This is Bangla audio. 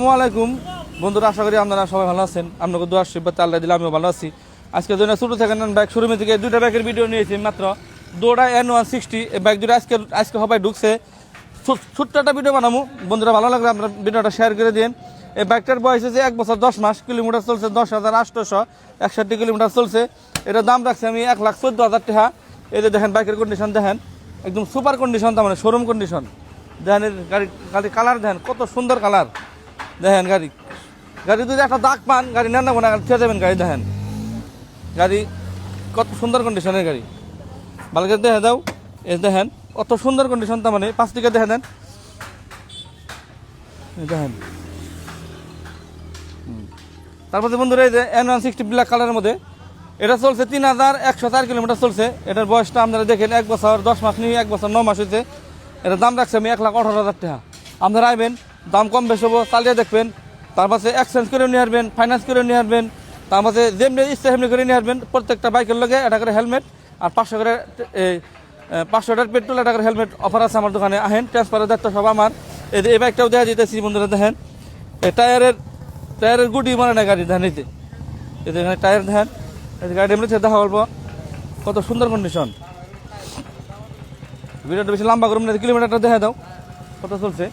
আসসালামু আলাইকুম বন্ধুরা, আশা করি আপনারা সবাই ভালো আছেন। আপনাকে দোয়া আশীর্বাদ আল্লাহ দিলে আমিও ভালো আছি। আজকে জন্য ছোটো থেকে বাইক শোরুমে থেকে দুইটা বাইকের ভিডিও নিয়েছি মাত্র। দুটা N160 এই বাইক দুটো আজকে সবাই ঢুকছে। ছোট্ট একটা ভিডিও বানাবো, বন্ধুরা ভালো লাগলে আপনারা ভিডিওটা শেয়ার করে দিন। এই বাইকটার বয়স হচ্ছে 1 বছর 10 মাস, কিলোমিটার চলছে 10,861 কিলোমিটার চলছে। এটার দাম রাখছি আমি 1,14,000 টাকা। এই যে দেখেন বাইকের কন্ডিশন দেখেন, একদম সুপার কন্ডিশন, তার মানে শোরুম কন্ডিশন। দেখেন গাড়ি কালার দেখেন, কত সুন্দর কালার। দেখেন গাড়ি যদি একটা দাগ পান গাড়ি নেন না ছেড়ে দেবেন। গাড়ি দেখেন, গাড়ি কত সুন্দর কন্ডিশনের গাড়ি। ভালো করে দেখে দাও। এই দেখেন কত সুন্দর কন্ডিশন, তার মানে 5 দিকে দেখে দেন। দেখেন তারপরে বন্ধুরা এই যে N160 ব্ল্যাক কালারের মধ্যে এটা চলছে 3,104 কিলোমিটার চলছে। এটার বয়সটা আপনারা দেখেন 1 বছর 10 মাস নিয়ে 1 বছর 9 মাস হয়েছে। এটার দাম রাখছে আমি 1,18,000 টাকা। আপনারা আইবেন, দাম কম বেশি হবো, চালিয়ে দেখবেন। তারপরে এক্সচেঞ্জ করে নিয়ে আসবেন, ফাইন্যান্স করে নিয়ে আসবেন। তারপরে যেমনি ইচ্ছা সেমনি করে নিয়ে আসবেন। প্রত্যেকটা বাইকের লগে এটা করে হেলমেট আর 500 করে 500 টাকার পেট্রোল, এটা করে হেলমেট অফার আছে আমার দোকানে। আহেন, ট্রান্সফারের দায়িত্ব সব আমার। এই বাইকটাও দেখা যেতেছি বন্ধুরা, দেখেন এই টায়ারের গুটি মানে না গাড়ি ধান। এই দেখেন টায়ার ধান, গাড়ি এমনি দেখা বলবো কত সুন্দর কন্ডিশন। ভিডিওটা বেশি লম্বা করুন না, কিলোমিটারটা দেখা দাও কত চলছে।